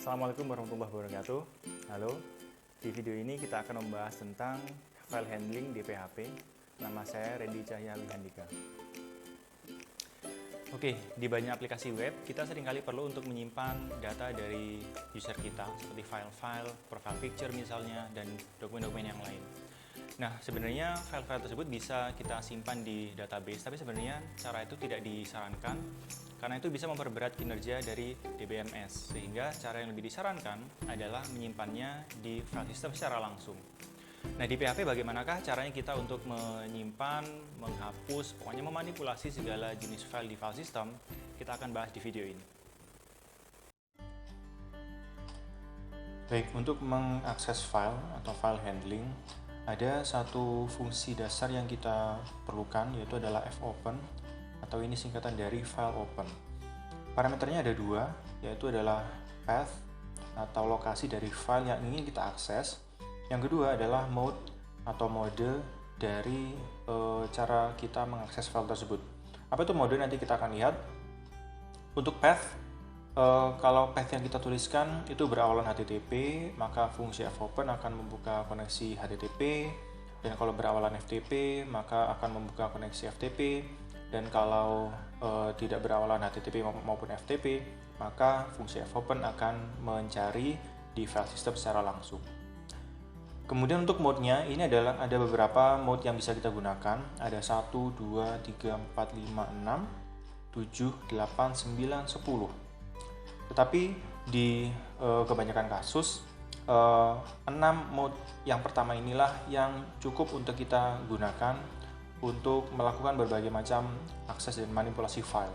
Assalamualaikum warahmatullahi wabarakatuh. Halo, di video ini kita akan membahas tentang file handling di PHP. Nama saya Randy Cahya Wihandika. Oke, di banyak aplikasi web, kita seringkali perlu untuk menyimpan data dari user kita, seperti file-file, profile picture misalnya, dan dokumen-dokumen yang lain. Nah, sebenarnya file-file tersebut bisa kita simpan di database, tapi sebenarnya cara itu tidak disarankan karena itu bisa memperberat kinerja dari DBMS, sehingga cara yang lebih disarankan adalah menyimpannya di file system secara langsung. Nah, di PHP bagaimanakah caranya kita untuk menyimpan, menghapus, pokoknya memanipulasi segala jenis file di file system? Kita akan bahas di video ini. Baik, untuk mengakses file atau file handling, ada satu fungsi dasar yang kita perlukan, yaitu adalah fopen, atau ini singkatan dari file open. Parameternya ada dua, yaitu adalah path atau lokasi dari file yang ingin kita akses. Yang kedua adalah mode atau mode dari cara kita mengakses file tersebut. Apa itu mode? Nanti kita akan lihat. Untuk path, kalau path yang kita tuliskan itu berawalan HTTP, maka fungsi fopen akan membuka koneksi HTTP, dan kalau berawalan FTP, maka akan membuka koneksi FTP, dan kalau tidak berawalan HTTP maupun FTP, maka fungsi fopen akan mencari di file system secara langsung. Kemudian untuk mode-nya, ini adalah ada beberapa mode yang bisa kita gunakan. Ada 1, 2, 3, 4, 5, 6, 7, 8, 9, 10. Tetapi di kebanyakan kasus 6 mode yang pertama inilah yang cukup untuk kita gunakan untuk melakukan berbagai macam akses dan manipulasi file.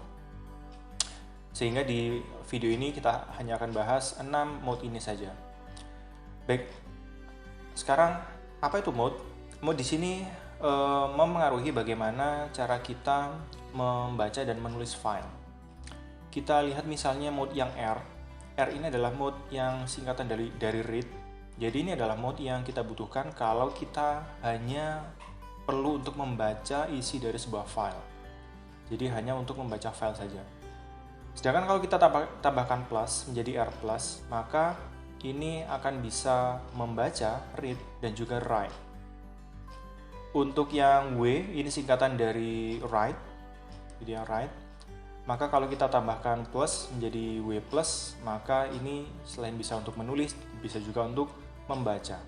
Sehingga di video ini kita hanya akan bahas 6 mode ini saja. Baik, sekarang apa itu mode? Mode di sini mempengaruhi bagaimana cara kita membaca dan menulis file. Kita lihat misalnya mode yang R. R ini adalah mode yang singkatan dari read. Jadi ini adalah mode yang kita butuhkan kalau kita hanya perlu untuk membaca isi dari sebuah file. Jadi hanya untuk membaca file saja. Sedangkan kalau kita tambahkan plus menjadi R+, maka ini akan bisa membaca, read, dan juga write. Untuk yang W, ini singkatan dari write. Jadi yang write. Maka kalau kita tambahkan plus menjadi W+, maka ini selain bisa untuk menulis, bisa juga untuk membaca.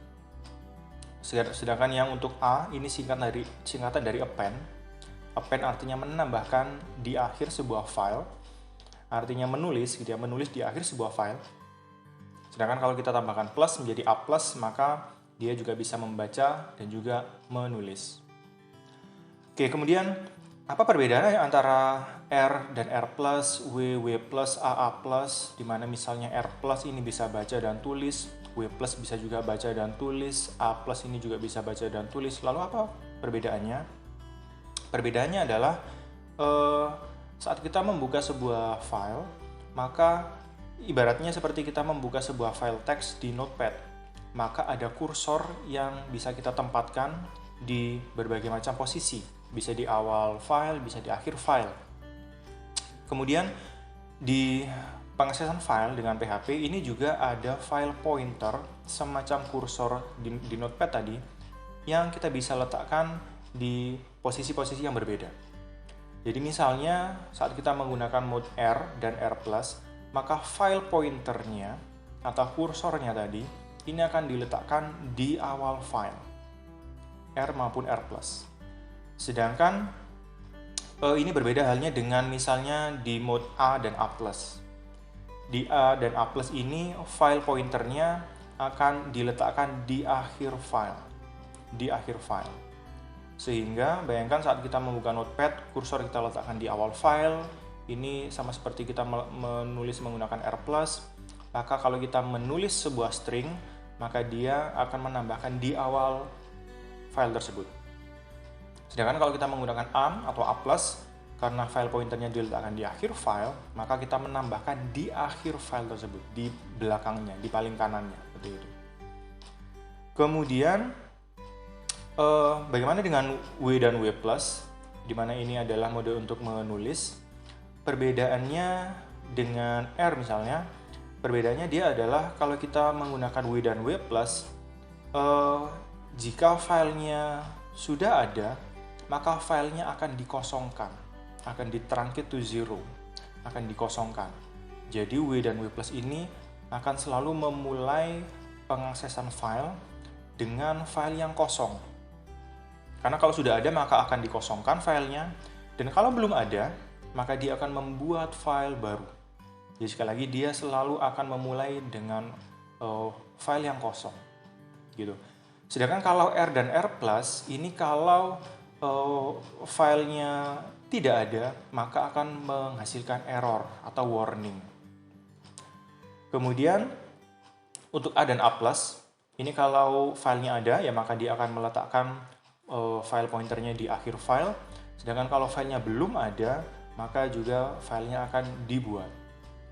Sedangkan yang untuk A, ini singkatan dari append. Append artinya menambahkan di akhir sebuah file. Artinya menulis, gitu ya, menulis di akhir sebuah file. Sedangkan kalau kita tambahkan plus menjadi A+, maka dia juga bisa membaca dan juga menulis. Oke, kemudian apa perbedaannya antara R dan R+, W, W+, AA+, di mana misalnya R+ ini bisa baca dan tulis, W+ bisa juga baca dan tulis, A+ ini juga bisa baca dan tulis. Lalu apa perbedaannya? Perbedaannya adalah saat kita membuka sebuah file, maka ibaratnya seperti kita membuka sebuah file teks di Notepad, maka ada kursor yang bisa kita tempatkan di berbagai macam posisi. Bisa di awal file, bisa di akhir file. Kemudian di pengaksesan file dengan PHP ini juga ada file pointer, semacam kursor di Notepad tadi, yang kita bisa letakkan di posisi-posisi yang berbeda. Jadi misalnya saat kita menggunakan mode R dan R+, maka file pointernya atau kursornya tadi ini akan diletakkan di awal file R maupun R+. Sedangkan ini berbeda halnya dengan misalnya di mode A dan A+. Di A dan A+ ini file pointernya akan diletakkan di akhir file. Di akhir file. Sehingga bayangkan saat kita membuka Notepad, kursor kita letakkan di awal file. Ini sama seperti kita menulis menggunakan R+. Maka kalau kita menulis sebuah string, maka dia akan menambahkan di awal file tersebut. Sedangkan kalau kita menggunakan A atau A+, karena file pointernya diletakkan di akhir file, maka kita menambahkan di akhir file tersebut, di belakangnya, di paling kanannya, seperti itu. Kemudian, bagaimana dengan W dan W+, di mana ini adalah mode untuk menulis. Perbedaannya dengan R misalnya, perbedaannya dia adalah kalau kita menggunakan W dan W+, jika filenya sudah ada, maka filenya akan dikosongkan, akan ditruncate to zero, akan dikosongkan. Jadi W dan W+ ini akan selalu memulai pengaksesan file dengan file yang kosong. Karena kalau sudah ada maka akan dikosongkan filenya, dan kalau belum ada maka dia akan membuat file baru. Jadi sekali lagi dia selalu akan memulai dengan file yang kosong, gitu. Sedangkan kalau R dan R+, ini kalau filenya tidak ada, maka akan menghasilkan error atau warning. Kemudian untuk A dan A+, ini kalau filenya ada, ya maka dia akan meletakkan file pointernya di akhir file. Sedangkan kalau filenya belum ada, maka juga filenya akan dibuat.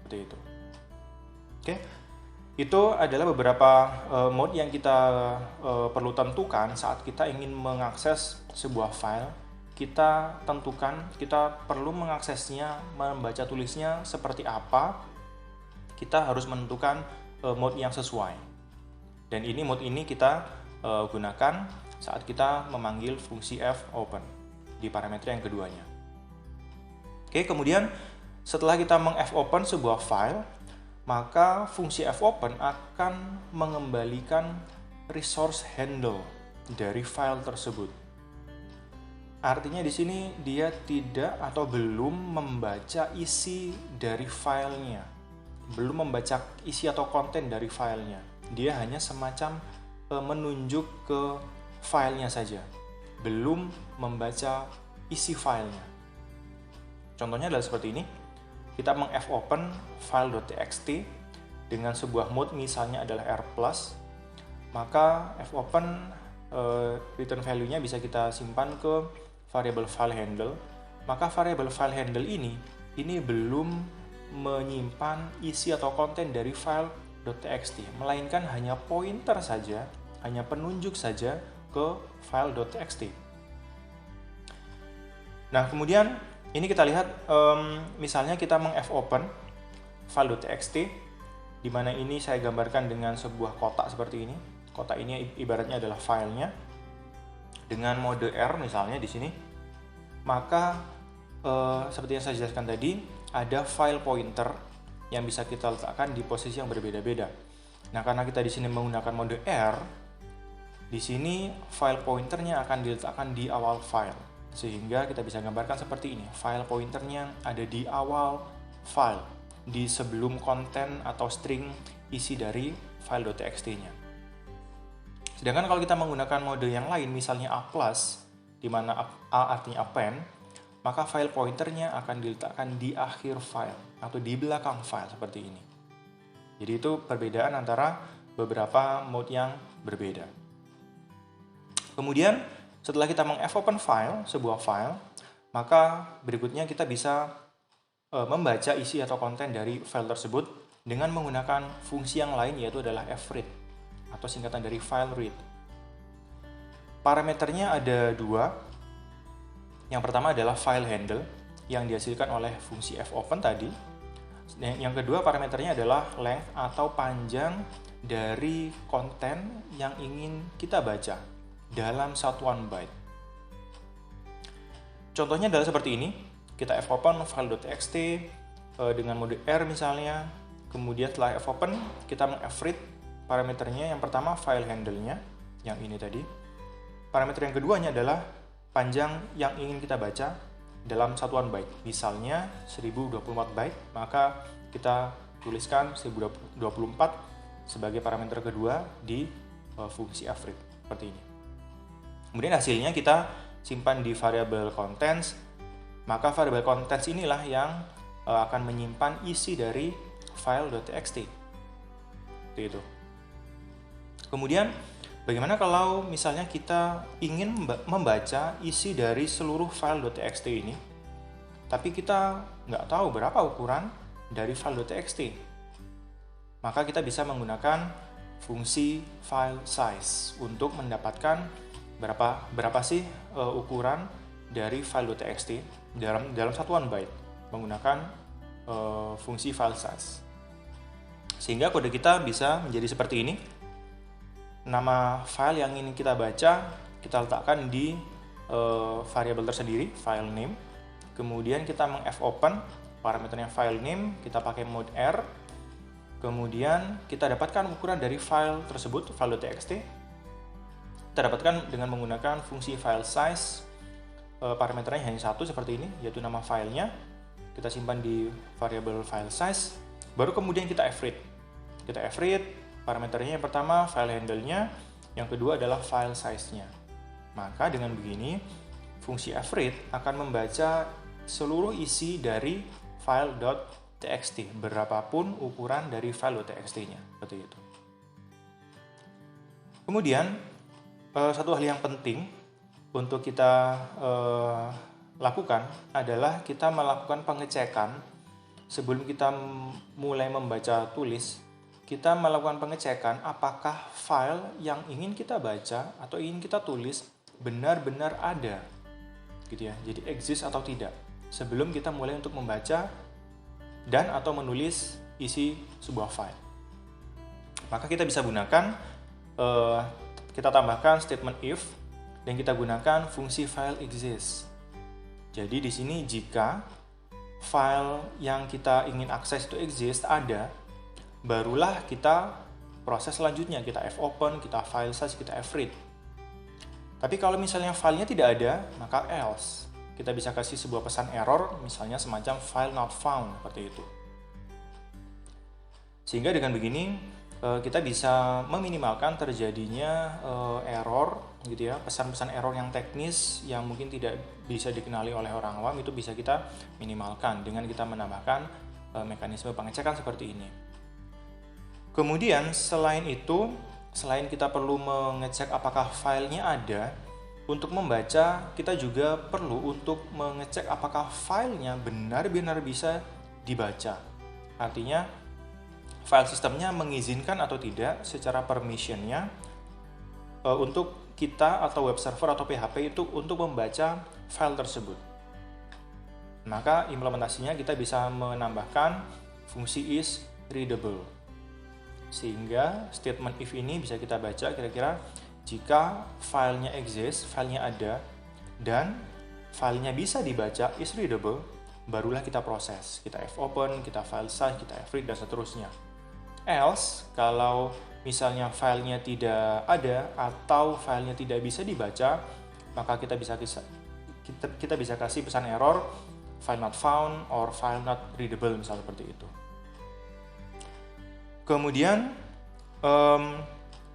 Seperti itu. Oke, itu adalah beberapa mode yang kita perlu tentukan saat kita ingin mengakses sebuah file. Kita tentukan, kita perlu mengaksesnya, membaca tulisnya seperti apa. Kita harus menentukan mode yang sesuai. Dan ini mode ini kita gunakan saat kita memanggil fungsi fopen di parameter yang keduanya. Oke, kemudian setelah kita meng-fopen sebuah file, maka fungsi fopen akan mengembalikan resource handle dari file tersebut. Artinya di sini dia tidak atau belum membaca isi dari filenya, belum membaca isi atau konten dari filenya. Dia hanya semacam menunjuk ke filenya saja, belum membaca isi filenya. Contohnya adalah seperti ini. Kita meng-fopen file.txt dengan sebuah mode misalnya adalah R+, maka fopen return value-nya bisa kita simpan ke variable file handle. Maka variable file handle ini belum menyimpan isi atau konten dari file.txt, melainkan hanya pointer saja, hanya penunjuk saja ke file.txt. Nah, kemudian ini kita lihat misalnya kita meng-fopen file.txt, di mana ini saya gambarkan dengan sebuah kotak seperti ini. Kotak ini ibaratnya adalah filenya dengan mode R misalnya di sini. Maka seperti yang saya jelaskan tadi, ada file pointer yang bisa kita letakkan di posisi yang berbeda-beda. Nah, karena kita di sini menggunakan mode R, di sini file pointernya akan diletakkan di awal file. Sehingga kita bisa gambarkan seperti ini. File pointernya ada di awal file, di sebelum konten atau string isi dari file.txt-nya. Sedangkan kalau kita menggunakan mode yang lain, misalnya A+, di mana A artinya append, maka file pointernya akan diletakkan di akhir file atau di belakang file seperti ini. Jadi itu perbedaan antara beberapa mode yang berbeda. Kemudian setelah kita meng-fopen sebuah file, maka berikutnya kita bisa membaca isi atau konten dari file tersebut dengan menggunakan fungsi yang lain, yaitu adalah fread atau singkatan dari file read. Parameternya ada dua. Yang pertama adalah file handle yang dihasilkan oleh fungsi fopen tadi. Yang kedua parameternya adalah length atau panjang dari konten yang ingin kita baca dalam satuan byte. Contohnya adalah seperti ini. Kita fopen file.txt dengan mode R misalnya. Kemudian setelah fopen, kita meng-fread parameternya. Yang pertama file handle-nya, yang ini tadi. Parameter yang keduanya adalah panjang yang ingin kita baca dalam satuan byte. Misalnya 1024 byte, maka kita tuliskan 1024 sebagai parameter kedua di fungsi fread seperti ini. Kemudian hasilnya kita simpan di variable contents, maka variable contents inilah yang akan menyimpan isi dari file.txt. Seperti itu. Kemudian bagaimana kalau misalnya kita ingin membaca isi dari seluruh file.txt ini, tapi kita nggak tahu berapa ukuran dari file.txt? Maka kita bisa menggunakan fungsi file size untuk mendapatkan berapa sih ukuran dari file.txt dalam satuan byte menggunakan fungsi file size. Sehingga kode kita bisa menjadi seperti ini. Nama file yang ingin kita baca kita letakkan di variabel tersendiri, file name. Kemudian kita meng-fopen parameternya file name, kita pakai mode R. Kemudian kita dapatkan ukuran dari file tersebut, file.txt. Kita dapatkan dengan menggunakan fungsi file size. Parameternya hanya satu seperti ini, yaitu nama filenya. Kita simpan di variabel file size. Baru kemudian kita f-read. Kita f-read, parameternya yang pertama file handle-nya, yang kedua adalah file size-nya. Maka dengan begini, fungsi f-read akan membaca seluruh isi dari file.txt, berapapun ukuran dari file.txt-nya, seperti itu. Kemudian, satu hal yang penting untuk kita lakukan adalah kita melakukan pengecekan sebelum kita mulai membaca tulis. Kita melakukan pengecekan apakah file yang ingin kita baca atau ingin kita tulis benar-benar ada, gitu ya. Jadi exist atau tidak sebelum kita mulai untuk membaca dan atau menulis isi sebuah file. Maka kita bisa gunakan, kita tambahkan statement if dan kita gunakan fungsi file exists. Jadi di sini jika file yang kita ingin akses itu exist, ada, barulah kita proses selanjutnya, kita fopen, kita file size, kita f-read. Tapi kalau misalnya filenya tidak ada, maka else. Kita bisa kasih sebuah pesan error, misalnya semacam file not found, seperti itu. Sehingga dengan begini, kita bisa meminimalkan terjadinya error, gitu ya, pesan-pesan error yang teknis yang mungkin tidak bisa dikenali oleh orang awam, itu bisa kita minimalkan dengan kita menambahkan mekanisme pengecekan seperti ini. Kemudian selain itu, selain kita perlu mengecek apakah filenya ada, untuk membaca kita juga perlu untuk mengecek apakah filenya benar-benar bisa dibaca. Artinya file sistemnya mengizinkan atau tidak secara permissionnya untuk kita atau web server atau PHP itu untuk membaca file tersebut. Maka implementasinya kita bisa menambahkan fungsi is readable. Sehingga statement if ini bisa kita baca kira-kira jika filenya exist, filenya ada, dan filenya bisa dibaca, is readable, barulah kita proses. Kita fopen, kita file size, kita f-read, dan seterusnya. Else, kalau misalnya filenya tidak ada atau filenya tidak bisa dibaca, maka kita bisa kasih pesan error, file not found, or file not readable, misalnya seperti itu. Kemudian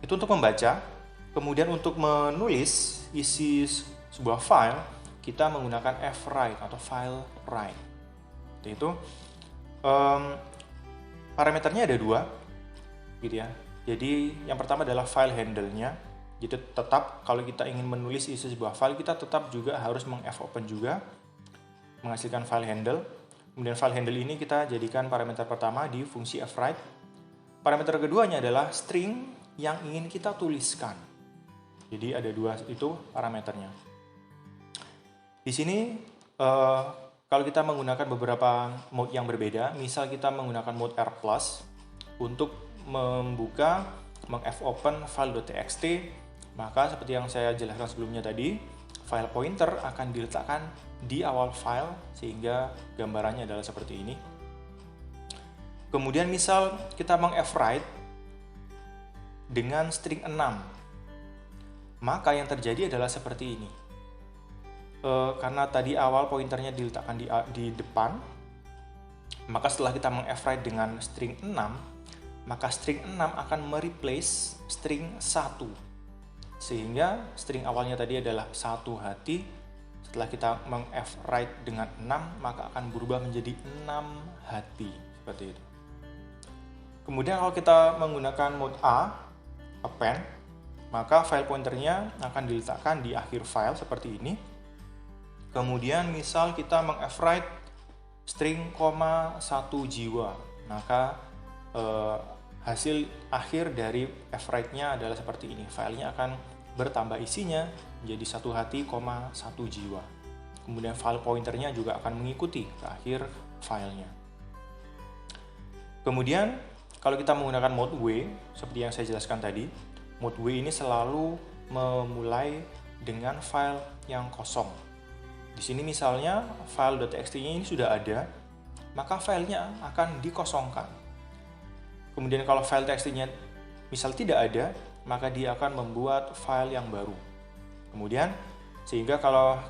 itu untuk membaca. Kemudian untuk menulis isi sebuah file, kita menggunakan fwrite atau file write. Itu parameternya ada dua, gitu ya. Jadi yang pertama adalah file handle-nya. Jadi tetap kalau kita ingin menulis isi sebuah file, kita tetap juga harus meng-fopen juga, menghasilkan file handle. Kemudian file handle ini kita jadikan parameter pertama di fungsi fwrite. Parameter keduanya adalah string yang ingin kita tuliskan. Jadi ada dua itu parameternya. Di sini kalau kita menggunakan beberapa mode yang berbeda, misal kita menggunakan mode R+ untuk membuka meng-fopen file.txt, maka seperti yang saya jelaskan sebelumnya tadi, file pointer akan diletakkan di awal file sehingga gambarannya adalah seperti ini. Kemudian misal kita meng-fwrite dengan string 6, maka yang terjadi adalah seperti ini. Karena tadi awal pointernya diletakkan di depan, maka setelah kita meng-fwrite dengan string 6, maka string 6 akan mereplace string 1. Sehingga string awalnya tadi adalah 1 hati, setelah kita meng-fwrite dengan 6, maka akan berubah menjadi 6 hati, seperti itu. Kemudian kalau kita menggunakan mode A, append, maka file pointernya akan diletakkan di akhir file seperti ini. Kemudian misal kita meng-fwrite string, 1 jiwa, maka hasil akhir dari fwrite-nya adalah seperti ini. Filenya akan bertambah isinya menjadi 1 hati, 1 jiwa. Kemudian file pointernya juga akan mengikuti ke akhir filenya. Kemudian kalau kita menggunakan mode W, seperti yang saya jelaskan tadi, mode W ini selalu memulai dengan file yang kosong. Di sini misalnya file .txt-nya ini sudah ada, maka filenya akan dikosongkan. Kemudian kalau file txt-nya misal tidak ada, maka dia akan membuat file yang baru. Kemudian sehingga kalau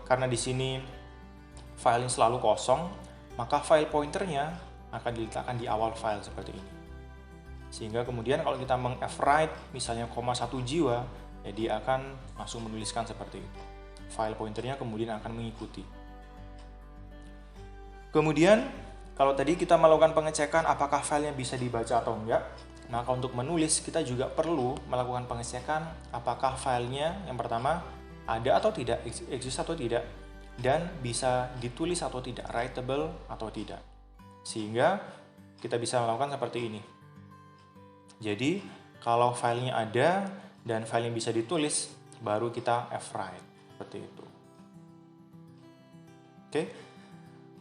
karena di sini file ini selalu kosong, maka file pointernya akan diletakkan di awal file seperti ini. Sehingga kemudian kalau kita meng-fwrite misalnya 1 jiwa, ya dia akan langsung menuliskan seperti itu. File pointernya kemudian akan mengikuti. Kemudian kalau tadi kita melakukan pengecekan apakah filenya bisa dibaca atau enggak, maka untuk menulis kita juga perlu melakukan pengecekan apakah filenya yang pertama ada atau tidak, exist atau tidak, dan bisa ditulis atau tidak, writable atau tidak. Sehingga kita bisa melakukan seperti ini. Jadi kalau filenya ada dan filenya bisa ditulis, baru kita fwrite seperti itu. Oke.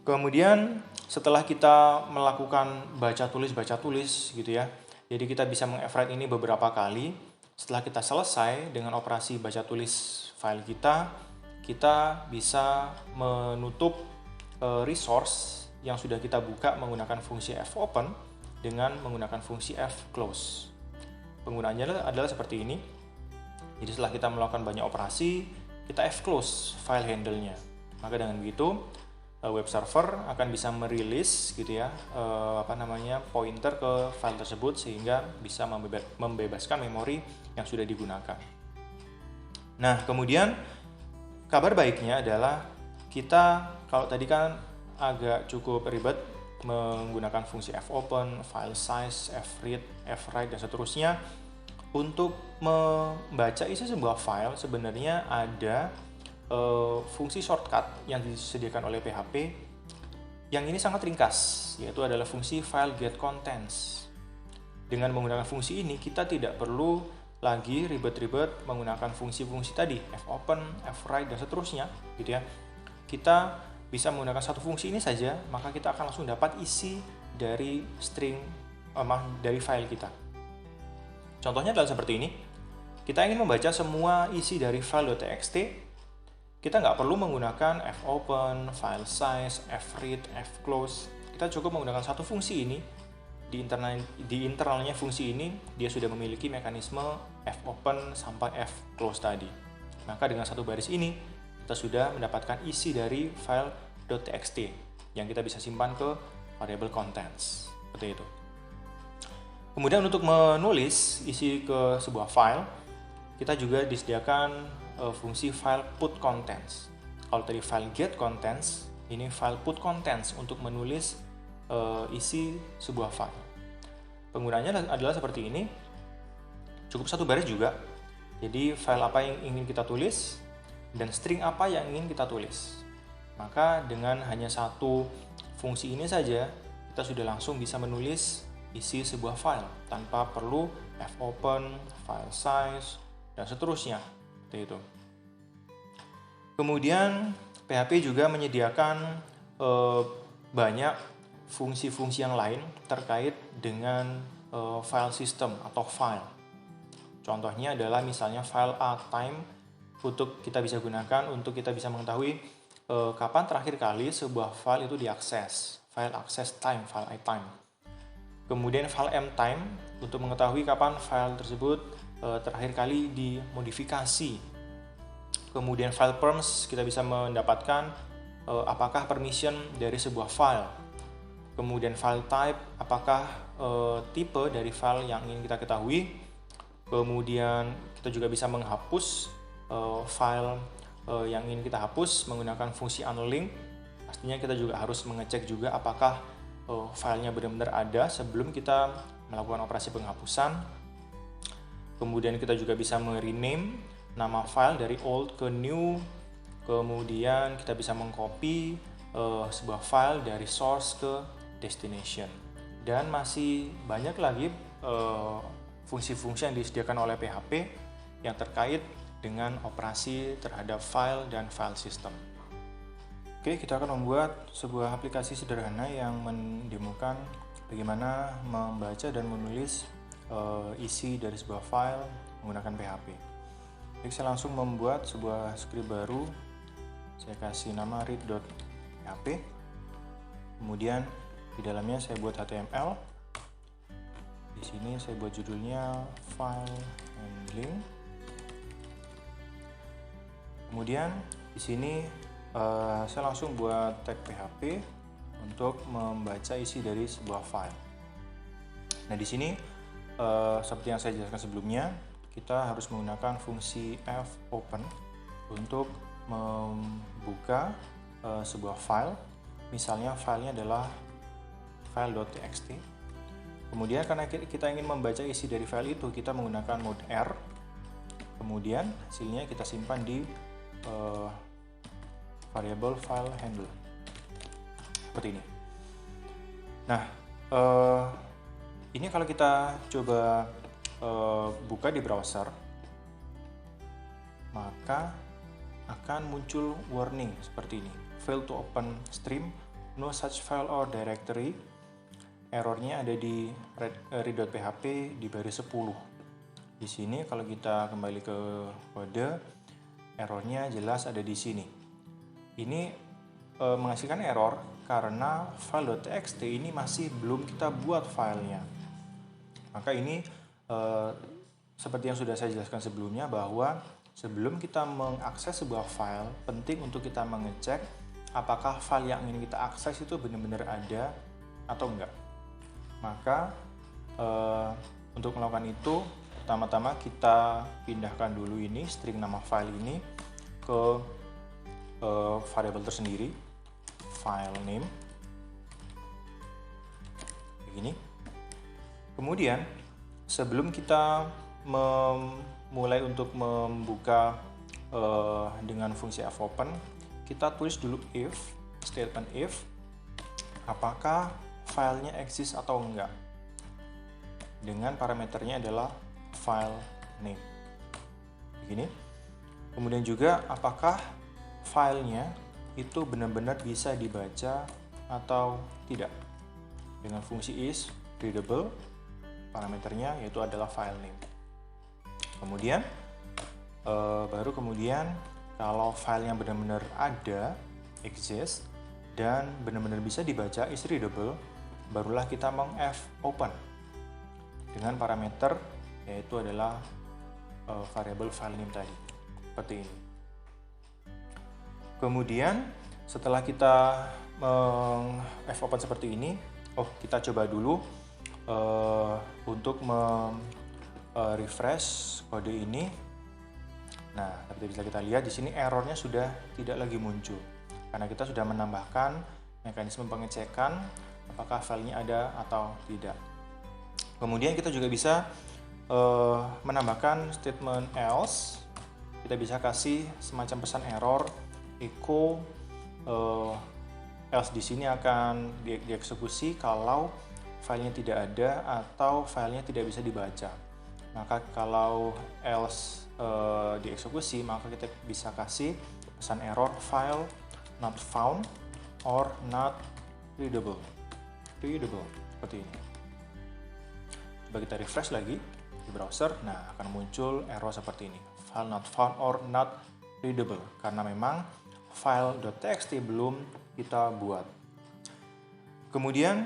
Kemudian setelah kita melakukan baca tulis gitu ya. Jadi kita bisa meng-fwrite ini beberapa kali. Setelah kita selesai dengan operasi baca tulis file kita bisa menutup resource yang sudah kita buka menggunakan fungsi fopen dengan menggunakan fungsi fclose. Penggunaannya adalah seperti ini. Jadi setelah kita melakukan banyak operasi, kita fclose file handle-nya. Maka dengan begitu web server akan bisa merilis gitu ya pointer ke file tersebut sehingga bisa membebaskan memori yang sudah digunakan. Nah, kemudian kabar baiknya adalah kita kalau tadi kan agak cukup ribet menggunakan fungsi fopen, file size, fread, fwrite dan seterusnya. Untuk membaca isi sebuah file sebenarnya ada fungsi shortcut yang disediakan oleh PHP yang ini sangat ringkas, yaitu adalah fungsi file get contents. Dengan menggunakan fungsi ini kita tidak perlu lagi ribet-ribet menggunakan fungsi-fungsi tadi fopen, fwrite dan seterusnya gitu ya. Kita bisa menggunakan satu fungsi ini saja, maka kita akan langsung dapat isi dari dari file kita. Contohnya adalah seperti ini. Kita ingin membaca semua isi dari file.txt. Kita nggak perlu menggunakan fopen, file size, fread, fclose. Kita cukup menggunakan satu fungsi ini. Di internalnya fungsi ini, dia sudah memiliki mekanisme fopen sampai fclose tadi. Maka dengan satu baris ini, kita sudah mendapatkan isi dari file.txt yang kita bisa simpan ke variable contents. Seperti itu. Kemudian untuk menulis isi ke sebuah file, kita juga disediakan fungsi file put contents. Kalau tadi file get contents, ini file put contents untuk menulis isi sebuah file. Penggunanya adalah seperti ini. Cukup satu baris juga. Jadi file apa yang ingin kita tulis dan string apa yang ingin kita tulis. Maka dengan hanya satu fungsi ini saja, kita sudah langsung bisa menulis isi sebuah file tanpa perlu fopen, file size, dan seterusnya. Seperti itu. Kemudian PHP juga menyediakan banyak fungsi-fungsi yang lain terkait dengan file system atau file. Contohnya adalah misalnya file time untuk kita bisa gunakan untuk kita bisa mengetahui kapan terakhir kali sebuah file itu diakses. File access time, file time. Kemudian file time untuk mengetahui kapan file tersebut terakhir kali dimodifikasi. Kemudian file perms kita bisa mendapatkan apakah permission dari sebuah file. Kemudian file type apakah tipe dari file yang ingin kita ketahui. Kemudian kita juga bisa menghapus file yang ingin kita hapus menggunakan fungsi unlink. Pastinya kita juga harus mengecek juga apakah filenya benar-benar ada sebelum kita melakukan operasi penghapusan. Kemudian kita juga bisa rename nama file dari old ke new. Kemudian kita bisa mengcopy sebuah file dari source ke destination. Dan masih banyak lagi fungsi-fungsi yang disediakan oleh PHP yang terkait dengan operasi terhadap file dan file system. Oke, kita akan membuat sebuah aplikasi sederhana yang mendemokan bagaimana membaca dan menulis isi dari sebuah file menggunakan PHP. Baik, saya langsung membuat sebuah script baru. Saya kasih nama read.php. Kemudian di dalamnya saya buat HTML. Di sini saya buat judulnya file handling. Kemudian di sini saya langsung buat tag PHP untuk membaca isi dari sebuah file. Nah, di sini seperti yang saya jelaskan sebelumnya, kita harus menggunakan fungsi fopen untuk membuka sebuah file. Misalnya filenya adalah file.txt. Kemudian karena kita ingin membaca isi dari file itu, kita menggunakan mode R. Kemudian hasilnya kita simpan di variable file handle seperti ini. Nah, ini kalau kita coba buka di browser, maka akan muncul warning seperti ini. Fail to open stream, no such file or directory. Errornya ada di read.php di baris 10. Di sini kalau kita kembali ke kode, errornya jelas ada di sini. Ini menghasilkan error karena file.txt ini masih belum kita buat filenya. Maka ini seperti yang sudah saya jelaskan sebelumnya, bahwa sebelum kita mengakses sebuah file, penting untuk kita mengecek apakah file yang ingin kita akses itu benar-benar ada atau enggak. Maka untuk melakukan itu, pertama-tama kita pindahkan dulu ini string nama file ini ke variabel tersendiri, file name, begini. Kemudian sebelum kita mulai untuk membuka dengan fungsi fopen, kita tulis dulu statement if, apakah filenya eksis atau enggak, dengan parameternya adalah file name, begini. Kemudian juga apakah filenya itu benar-benar bisa dibaca atau tidak, dengan fungsi is readable, parameternya yaitu adalah file name. Kemudian baru kemudian kalau filenya benar-benar ada, exist, dan benar-benar bisa dibaca, is readable, barulah kita open dengan parameter yaitu adalah variable file name tadi, seperti ini. Kemudian setelah kita open seperti ini, kita coba dulu untuk refresh kode ini. Nah, seperti bisa kita lihat di sini errornya sudah tidak lagi muncul karena kita sudah menambahkan mekanisme pengecekan apakah filenya ada atau tidak. Kemudian kita juga bisa menambahkan statement else. Kita bisa kasih semacam pesan error echo else. Di sini akan dieksekusi kalau filenya tidak ada atau filenya tidak bisa dibaca. Maka kalau else dieksekusi, maka kita bisa kasih pesan error file not found or not readable seperti ini. Coba kita refresh lagi di browser, nah akan muncul error seperti ini, file not found or not readable, karena memang file.txt belum kita buat. Kemudian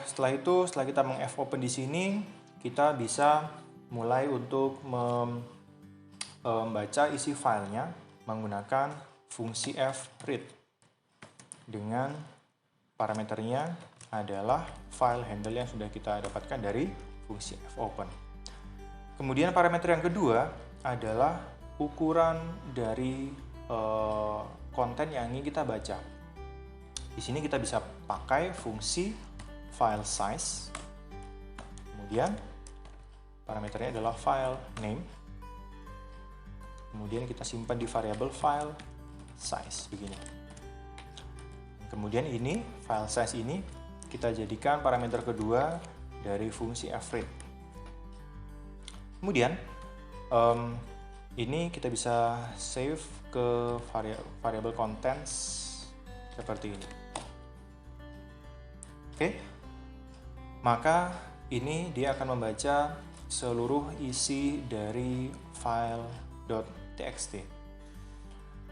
setelah kita open di sini, kita bisa mulai untuk membaca isi filenya menggunakan fungsi fread dengan parameternya adalah file handle yang sudah kita dapatkan dari fungsi fopen. Kemudian parameter yang kedua adalah ukuran dari konten yang ingin kita baca. Di sini kita bisa pakai fungsi file size. Kemudian parameternya adalah file name. Kemudian kita simpan di variabel file size begini. Kemudian ini file size ini kita jadikan parameter kedua dari fungsi fread. Kemudian ini kita bisa save ke variabel contents seperti ini. Oke. maka ini dia akan membaca seluruh isi dari file.txt.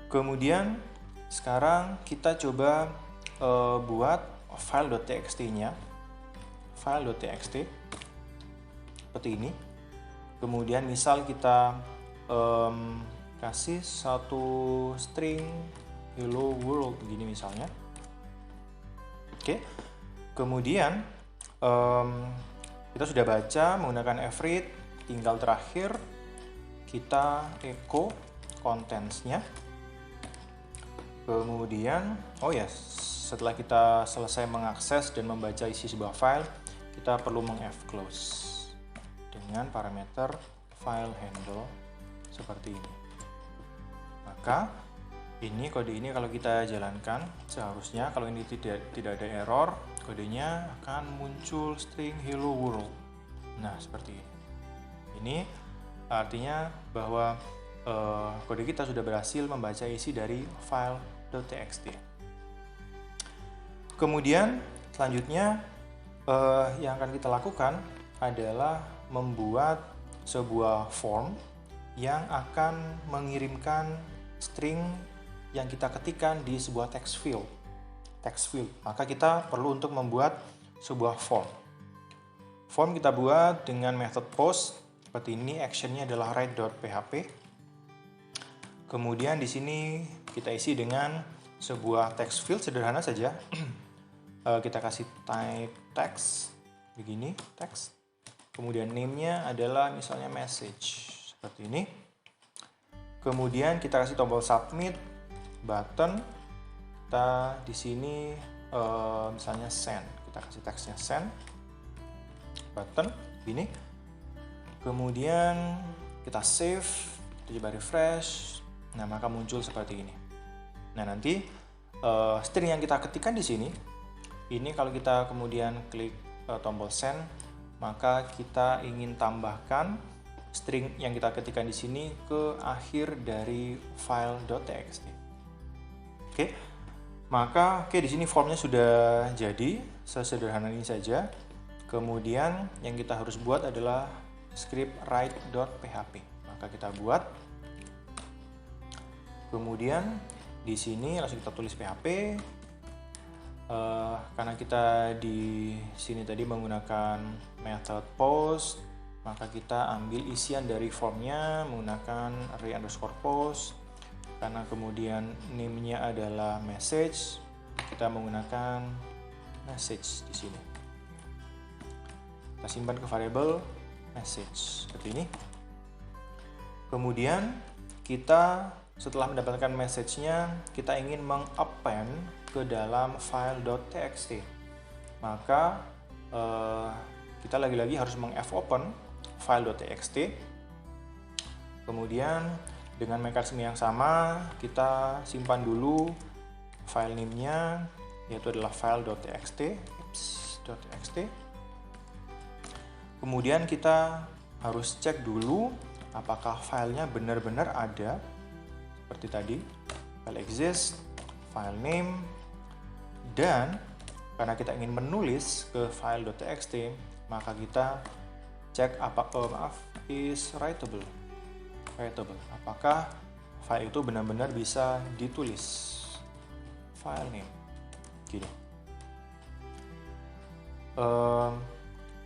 Kemudian sekarang kita coba buat file.txt-nya, file.txt seperti ini. Kemudian misal kita kasih satu string hello world begini misalnya. Oke. Kemudian kita sudah baca menggunakan fread, tinggal terakhir kita echo contents-nya. Kemudian setelah kita selesai mengakses dan membaca isi sebuah file, kita perlu meng-fclose dengan parameter file handle seperti ini. Maka kode ini kalau kita jalankan, seharusnya kalau ini tidak ada error, kodenya akan muncul string hello world. Nah, seperti ini. Ini artinya bahwa kode kita sudah berhasil membaca isi dari file.txt. Kemudian selanjutnya yang akan kita lakukan adalah membuat sebuah form yang akan mengirimkan string yang kita ketikkan di sebuah text field. Maka kita perlu untuk membuat sebuah form. Form kita buat dengan method post seperti ini. Actionnya adalah write.php. Kemudian di sini kita isi dengan sebuah text field sederhana saja. Kita kasih type text begini, text. Kemudian name-nya adalah misalnya message seperti ini. Kemudian kita kasih tombol submit, button. Kita di sini misalnya send. Kita kasih teksnya send, button begini. Kemudian kita save, kita coba refresh. Nah, maka muncul seperti ini. Nah, nanti string yang kita ketikkan di sini, ini kalau kita kemudian klik tombol send, maka kita ingin tambahkan string yang kita ketikkan di sini ke akhir dari file.txt. Maka di sini formnya sudah jadi, sesederhana ini saja. Kemudian yang kita harus buat adalah script write.php. Maka kita buat. Kemudian di sini langsung kita tulis PHP. Karena kita di sini tadi menggunakan method post, maka kita ambil isian dari formnya menggunakan array_post. Karena kemudian name-nya adalah message, kita menggunakan message di sini. Kita simpan ke variabel message seperti ini. Kemudian kita setelah mendapatkan message-nya, kita ingin meng-append ke dalam file.txt. Maka kita lagi-lagi harus meng-fopen file.txt. Kemudian dengan mekanisme yang sama, kita simpan dulu file name-nya, yaitu adalah file.txt. Kemudian kita harus cek dulu apakah filenya benar-benar ada seperti tadi, file exist, file name, dan karena kita ingin menulis ke file.txt, maka kita cek is writable. Apakah file itu benar-benar bisa ditulis, file name gini.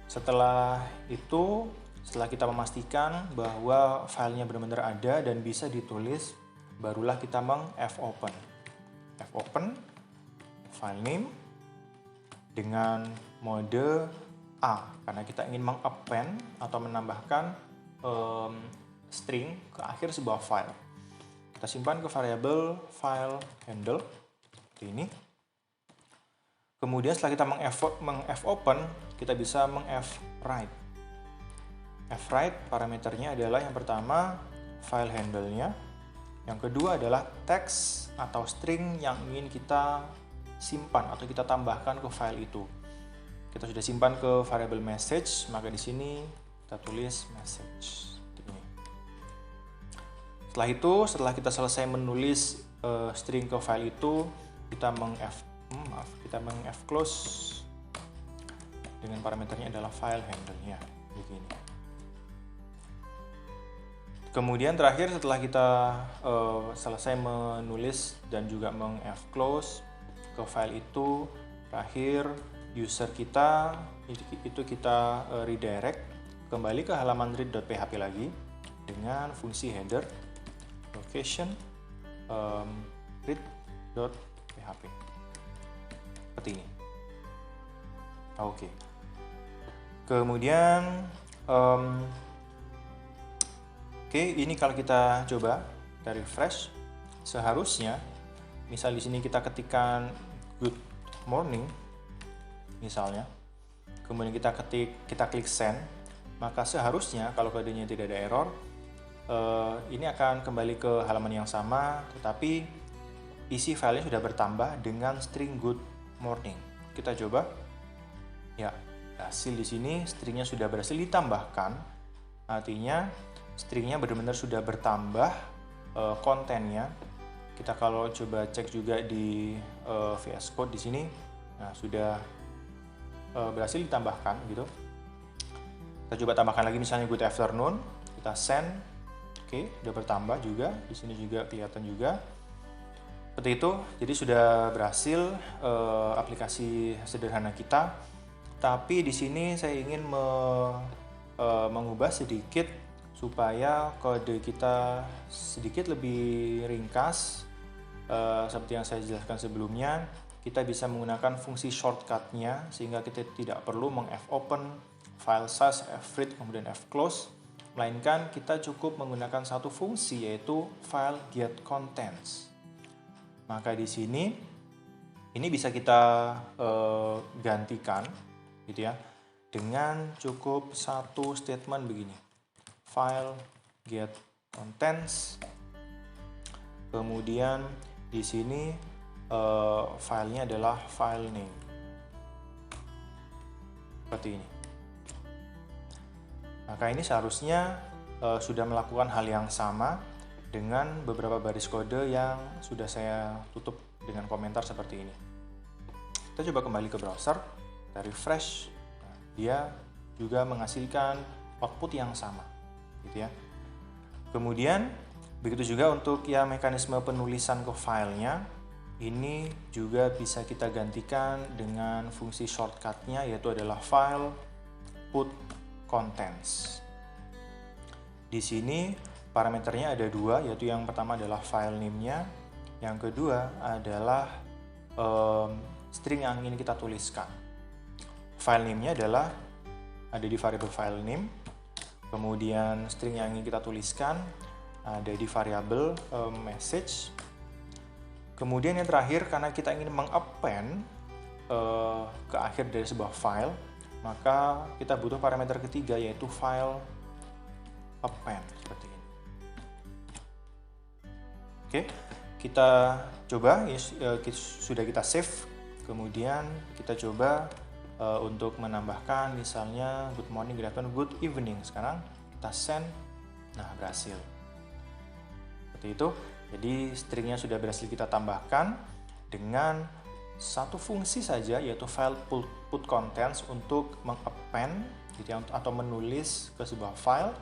Setelah kita memastikan bahwa filenya benar-benar ada dan bisa ditulis, barulah kita meng-fopen file name dengan mode A, karena kita ingin meng-append atau menambahkan string ke akhir sebuah file. Kita simpan ke variabel file handle seperti ini. Kemudian setelah kita meng-fopen, kita bisa meng-fwrite. Fwrite parameternya adalah yang pertama file handle-nya, yang kedua adalah teks atau string yang ingin kita simpan atau kita tambahkan ke file itu. Kita sudah simpan ke variabel message, maka di sini kita tulis message. Setelah kita selesai menulis string ke file itu, kita meng-fclose dengan parameternya adalah file handle-nya begini. Kemudian terakhir setelah kita selesai menulis dan juga meng-fclose ke file itu, terakhir user kita itu kita redirect kembali ke halaman read.php lagi dengan fungsi header location read.php seperti ini. Oke. Kemudian ini kalau kita coba dari refresh, seharusnya misal di sini kita ketikkan good morning misalnya, kemudian kita klik send, maka seharusnya kalau kodenya tidak ada error, ini akan kembali ke halaman yang sama, tetapi isi filenya sudah bertambah dengan string good morning. Kita coba, ya hasil di sini stringnya sudah berhasil ditambahkan, artinya stringnya benar-benar sudah bertambah kontennya. Kita kalau coba cek juga di VS Code di sini, nah sudah berhasil ditambahkan gitu. Kita coba tambahkan lagi misalnya good afternoon, kita send, oke, udah bertambah juga. Di sini juga kelihatan juga. Seperti itu, jadi sudah berhasil aplikasi sederhana kita. Tapi di sini saya ingin mengubah sedikit supaya kode kita sedikit lebih ringkas. Seperti yang saya jelaskan sebelumnya, kita bisa menggunakan fungsi shortcut-nya sehingga kita tidak perlu meng-fopen, file size, fread, kemudian fclose, melainkan kita cukup menggunakan satu fungsi yaitu file get contents. Maka di sini ini bisa kita gantikan gitu ya dengan cukup satu statement begini. File get contents, kemudian di sini filenya adalah file name seperti ini. Maka ini seharusnya sudah melakukan hal yang sama dengan beberapa baris kode yang sudah saya tutup dengan komentar seperti ini. Kita coba kembali ke browser, kita refresh, dia juga menghasilkan output yang sama gitu ya. Kemudian begitu juga untuk ya mekanisme penulisan ke filenya, ini juga bisa kita gantikan dengan fungsi shortcut-nya yaitu adalah file put contents. Di sini parameternya ada dua, yaitu yang pertama adalah file name-nya, yang kedua adalah string yang ingin kita tuliskan. File name-nya adalah ada di variabel file name. Kemudian string yang ingin kita tuliskan ada di variabel message. Kemudian yang terakhir, karena kita ingin mengappend ke akhir dari sebuah file, maka kita butuh parameter ketiga yaitu file append seperti ini. Oke, kita coba sudah kita save. Kemudian kita coba untuk menambahkan misalnya good morning, good afternoon, good evening. Sekarang kita send, nah berhasil. Seperti itu, jadi stringnya sudah berhasil kita tambahkan dengan satu fungsi saja yaitu file put contents untuk mengappend gitu ya, atau menulis ke sebuah file,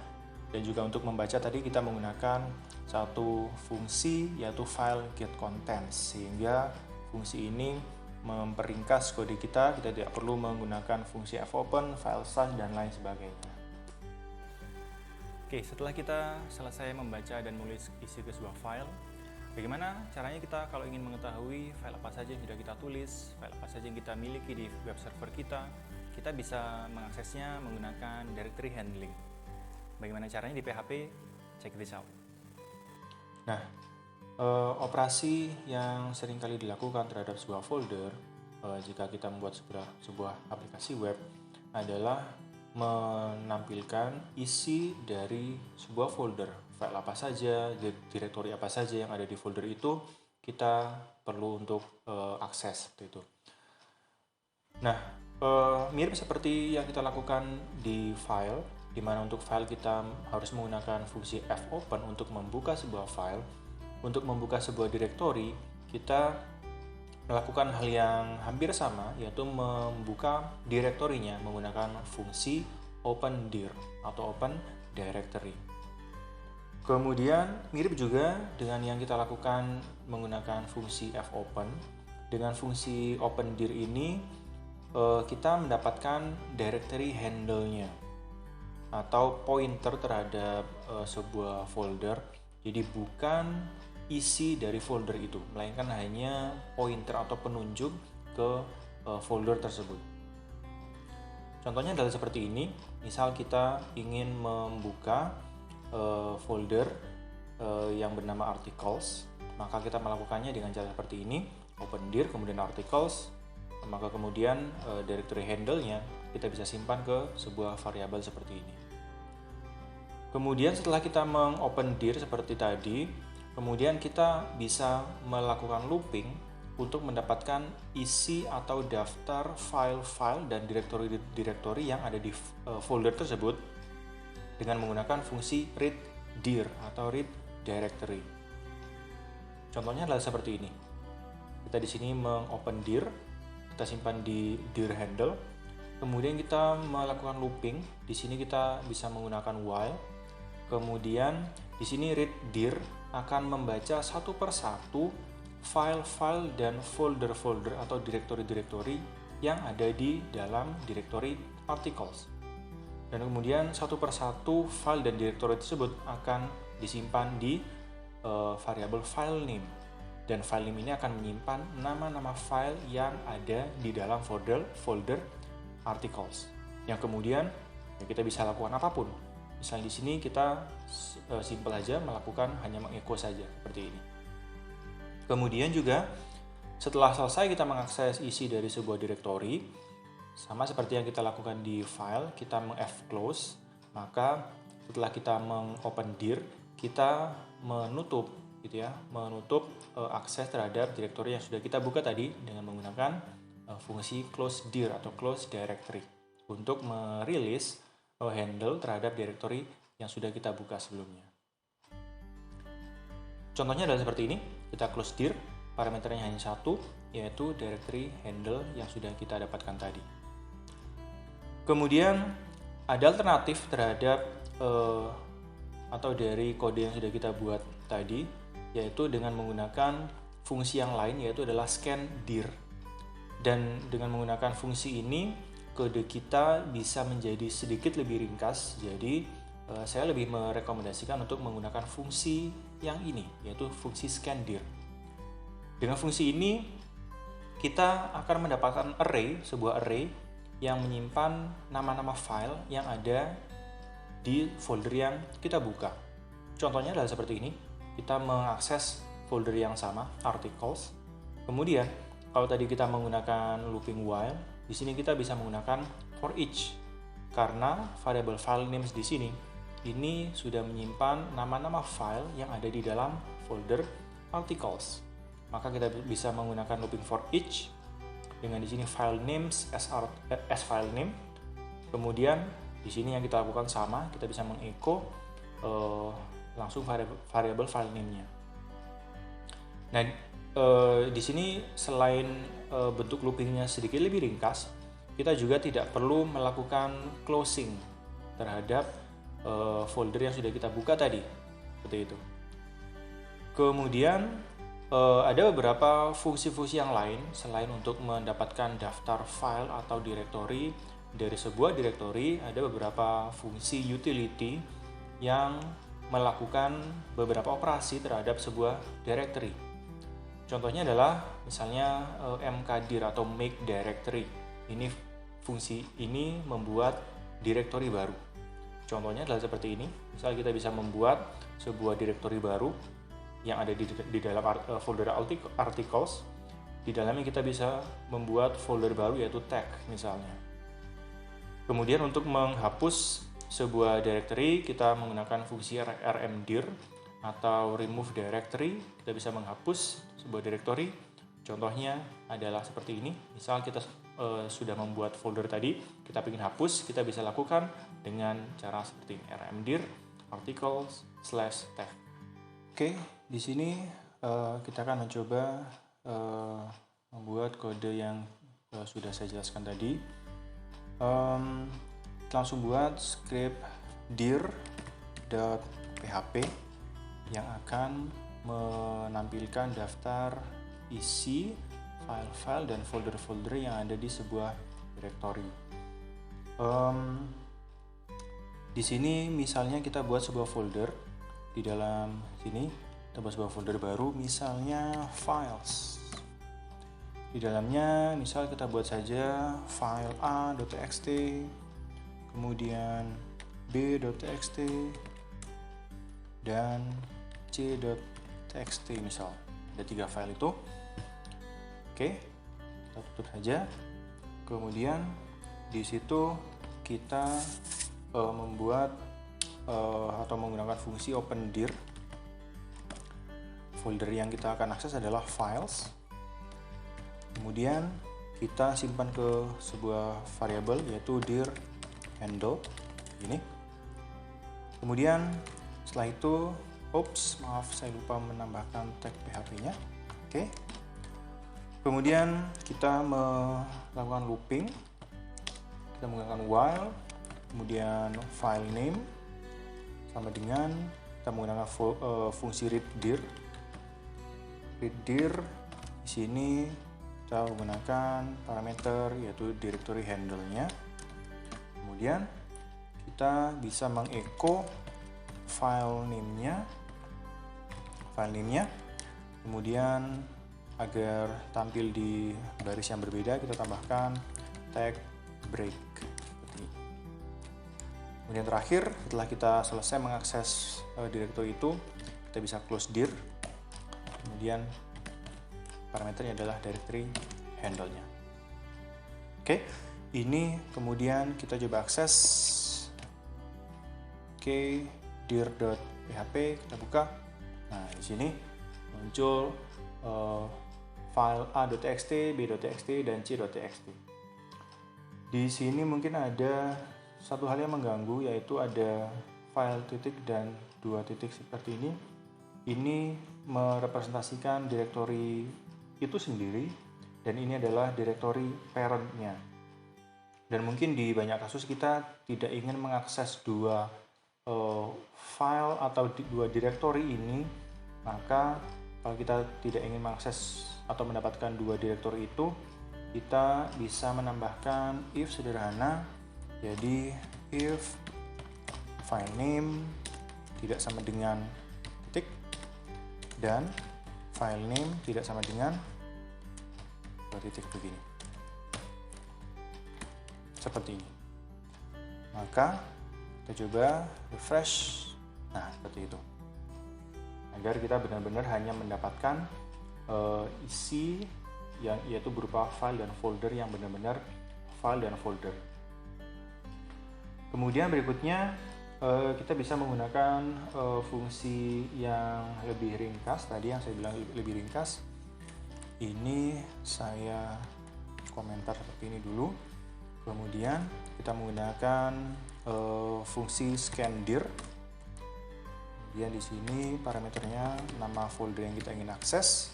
dan juga untuk membaca tadi kita menggunakan satu fungsi yaitu file get contents, sehingga fungsi ini memperingkas kode kita tidak perlu menggunakan fungsi fopen, file size, dan lain sebagainya. Oke, setelah kita selesai membaca dan menulis isi ke sebuah file, bagaimana caranya kita kalau ingin mengetahui file apa saja yang sudah kita tulis, file apa saja yang kita miliki di web server kita bisa mengaksesnya menggunakan directory handling. Bagaimana caranya di PHP? Check this out. Nah, operasi yang sering kali dilakukan terhadap sebuah folder jika kita membuat sebuah aplikasi web adalah menampilkan isi dari sebuah folder. File apa saja, direktori apa saja yang ada di folder itu kita perlu untuk akses seperti itu. Nah, mirip seperti yang kita lakukan di file, di mana untuk file kita harus menggunakan fungsi fopen untuk membuka sebuah file. Untuk membuka sebuah direktori, kita melakukan hal yang hampir sama, yaitu membuka direktorinya menggunakan fungsi open dir atau open directory. Kemudian mirip juga dengan yang kita lakukan menggunakan fungsi fopen. Dengan fungsi open dir ini kita mendapatkan directory handle-nya atau pointer terhadap sebuah folder. Jadi bukan isi dari folder itu, melainkan hanya pointer atau penunjuk ke folder tersebut. Contohnya adalah seperti ini. Misal kita ingin membuka folder yang bernama articles, maka kita melakukannya dengan cara seperti ini, open dir kemudian articles, maka kemudian directory handle-nya kita bisa simpan ke sebuah variabel seperti ini. Kemudian setelah kita mengopen dir seperti tadi, kemudian kita bisa melakukan looping untuk mendapatkan isi atau daftar file-file dan direktori-direktori yang ada di folder tersebut dengan menggunakan fungsi read dir atau read directory. Contohnya adalah seperti ini. Kita di sini mengopen dir, kita simpan di dir handle, kemudian kita melakukan looping. Di sini kita bisa menggunakan while. Kemudian di sini read dir akan membaca satu persatu file-file dan folder-folder atau direktori-direktori yang ada di dalam direktori articles. Dan kemudian satu persatu file dan direktori tersebut akan disimpan di variabel file name. Dan file name ini akan menyimpan nama-nama file yang ada di dalam folder articles. Yang kemudian ya kita bisa lakukan apapun. Misalnya di sini kita simpel aja melakukan hanya mengecho saja seperti ini. Kemudian juga setelah selesai kita mengakses isi dari sebuah direktori, sama seperti yang kita lakukan di file, kita meng-fclose, maka setelah kita meng-open dir, kita menutup akses terhadap direktori yang sudah kita buka tadi dengan menggunakan fungsi close dir atau close directory untuk merilis handle terhadap direktori yang sudah kita buka sebelumnya. Contohnya adalah seperti ini, kita close dir, parameternya hanya satu, yaitu directory handle yang sudah kita dapatkan tadi. Kemudian ada alternatif terhadap atau dari kode yang sudah kita buat tadi, yaitu dengan menggunakan fungsi yang lain, yaitu adalah scan dir. Dan dengan menggunakan fungsi ini, kode kita bisa menjadi sedikit lebih ringkas. Jadi saya lebih merekomendasikan untuk menggunakan fungsi yang ini, yaitu fungsi scan dir. Dengan fungsi ini kita akan mendapatkan sebuah array yang menyimpan nama-nama file yang ada di folder yang kita buka. Contohnya adalah seperti ini. Kita mengakses folder yang sama, articles. Kemudian kalau tadi kita menggunakan looping while, di sini kita bisa menggunakan for each karena variable file names di sini ini sudah menyimpan nama-nama file yang ada di dalam folder articles. Maka kita bisa menggunakan looping for each dengan di sini file names as file name. Kemudian di sini yang kita lakukan sama, kita bisa mengecho langsung variable file name-nya. Nah, di sini selain bentuk loopingnya sedikit lebih ringkas, kita juga tidak perlu melakukan closing terhadap folder yang sudah kita buka tadi, seperti itu. Kemudian ada beberapa fungsi-fungsi yang lain selain untuk mendapatkan daftar file atau direktori dari sebuah direktori. Ada beberapa fungsi utility yang melakukan beberapa operasi terhadap sebuah directory. Contohnya adalah misalnya mkdir atau make directory. Ini fungsi ini membuat direktori baru. Contohnya adalah seperti ini. Misal kita bisa membuat sebuah direktori baru yang ada di dalam folder articles. Di dalamnya kita bisa membuat folder baru yaitu tag misalnya. Kemudian untuk menghapus sebuah directory kita menggunakan fungsi rmdir atau remove directory. Kita bisa menghapus sebuah directory. Contohnya adalah seperti ini. Misal kita sudah membuat folder tadi, kita ingin hapus, kita bisa lakukan dengan cara seperti ini, rmdir articles/tag. Oke, di sini kita akan mencoba membuat kode yang sudah saya jelaskan tadi. Langsung buat script dir.php yang akan menampilkan daftar isi file-file dan folder-folder yang ada di sebuah directory. Di sini misalnya kita buat sebuah folder. Di dalam sini kita buat sebuah folder baru, misalnya files. Di dalamnya misal kita buat saja file a.txt, kemudian b.txt, dan c.txt misal. Ada 3 file itu. Oke, kita tutup saja. Kemudian di situ kita membuat atau menggunakan fungsi open dir. Folder yang kita akan akses adalah files. Kemudian kita simpan ke sebuah variabel yaitu dir handle ini. Kemudian setelah itu, maaf saya lupa menambahkan tag PHP-nya. Oke. Kemudian kita melakukan looping. Kita menggunakan while, kemudian file name sama dengan kita menggunakan fungsi read dir. Read dir di sini kita menggunakan parameter yaitu directory handle-nya. Kemudian kita bisa mengecho file name-nya. Kemudian agar tampil di baris yang berbeda, kita tambahkan tag break seperti ini. Kemudian terakhir, setelah kita selesai mengakses directory itu, kita bisa close dir. Kemudian parameternya adalah directory handle-nya. Oke, ini kemudian kita coba akses. Oke, dir.php kita buka. Nah, di sini muncul file a.txt, b.txt, dan c.txt. Di sini mungkin ada satu hal yang mengganggu, yaitu ada file titik dan 2 titik seperti ini. Ini merepresentasikan directory itu sendiri, dan ini adalah directory parent-nya. Dan mungkin di banyak kasus kita tidak ingin mengakses 2 file atau 2 directory ini, maka kalau kita tidak ingin mengakses atau mendapatkan 2 directory itu, kita bisa menambahkan if sederhana. Jadi if file name tidak sama dengan titik dan file name tidak sama dengan 2 titik begini. Seperti ini. Maka kita coba refresh. Nah, seperti itu. Agar kita benar-benar hanya mendapatkan isi yang yaitu berupa file dan folder yang benar-benar file dan folder. Kemudian berikutnya kita bisa menggunakan fungsi yang lebih ringkas. Tadi yang saya bilang lebih ringkas, ini saya komentar seperti ini dulu. Kemudian kita menggunakan fungsi scan dir. Kemudian di sini parameternya nama folder yang kita ingin akses.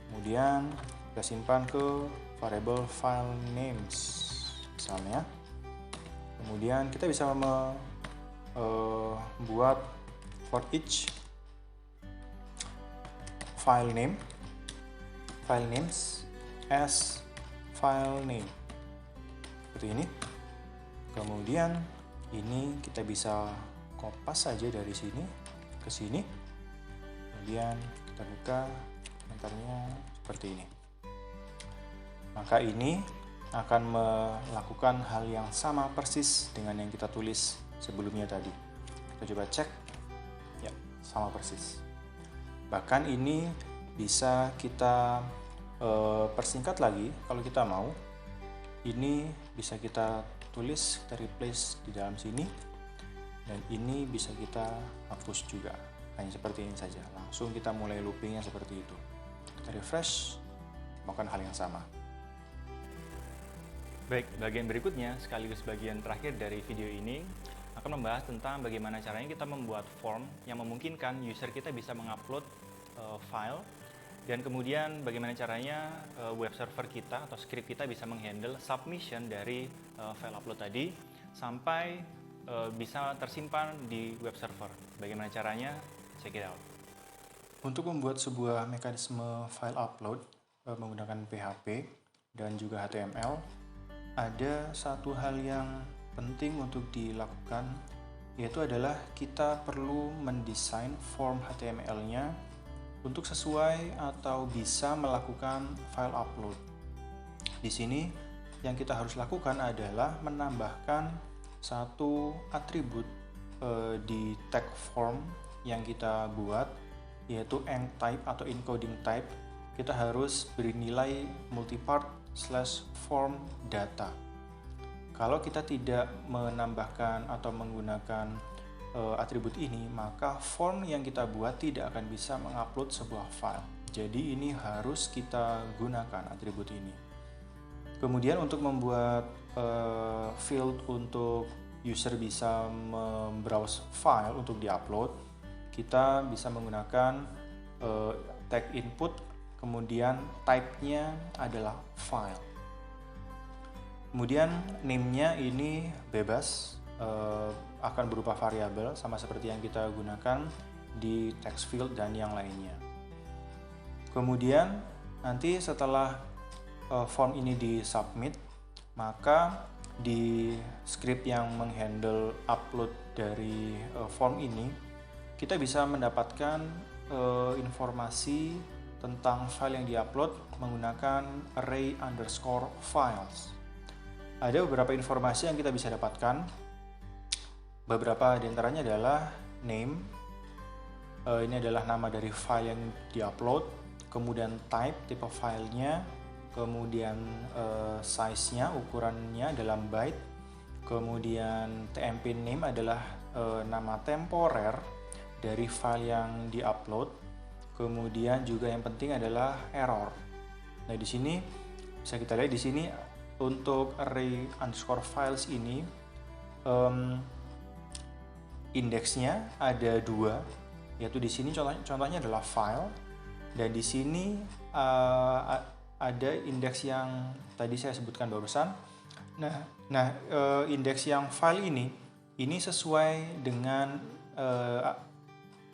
Kemudian kita simpan ke variable file names misalnya. Kemudian kita bisa membuat for each file names as file name seperti ini. Kemudian ini kita bisa kopas saja dari sini ke sini. Kemudian kita buka komentarnya seperti ini. Maka ini akan melakukan hal yang sama persis dengan yang kita tulis sebelumnya tadi. Kita coba cek. Ya, sama persis. Bahkan ini bisa kita persingkat lagi kalau kita mau. Ini bisa kita tulis, kita replace di dalam sini. Dan ini bisa kita hapus juga. Hanya seperti ini saja. Langsung kita mulai loopingnya seperti itu. Kita refresh, melakukan hal yang sama. Baik, bagian berikutnya sekaligus bagian terakhir dari video ini akan membahas tentang bagaimana caranya kita membuat form yang memungkinkan user kita bisa mengupload file Dan kemudian bagaimana caranya web server kita atau script kita bisa menghandle submission dari file upload tadi sampai bisa tersimpan di web server. Bagaimana caranya? Check it out. Untuk membuat sebuah mekanisme file upload menggunakan PHP dan juga HTML, ada satu hal yang penting untuk dilakukan, yaitu adalah kita perlu mendesain form HTML-nya untuk sesuai atau bisa melakukan file upload. Di sini yang kita harus lakukan adalah menambahkan satu atribut di tag form yang kita buat, yaitu enctype atau encoding type. Kita harus beri nilai multipart/form data. Kalau kita tidak menambahkan atau menggunakan atribut ini, maka form yang kita buat tidak akan bisa mengupload sebuah file. Jadi ini harus kita gunakan atribut ini. Kemudian untuk membuat field untuk user bisa membrowse file untuk diupload, kita bisa menggunakan tag input, kemudian type-nya adalah file. Kemudian name-nya ini bebas, akan berupa variabel sama seperti yang kita gunakan di text field dan yang lainnya. Kemudian nanti setelah form ini disubmit, maka di script yang menghandle upload dari form ini, kita bisa mendapatkan informasi tentang file yang diupload menggunakan array_files. Ada beberapa informasi yang kita bisa dapatkan. Beberapa di antaranya adalah name, ini adalah nama dari file yang diupload, kemudian type, tipe filenya, kemudian size-nya, ukurannya dalam byte, kemudian tmp name adalah nama temporer dari file yang diupload, kemudian juga yang penting adalah error. Nah di sini bisa kita lihat di sini untuk array_files ini indeksnya ada 2, yaitu di sini contohnya adalah file, dan di sini ada indeks yang tadi saya sebutkan barusan. Nah, indeks yang file ini sesuai dengan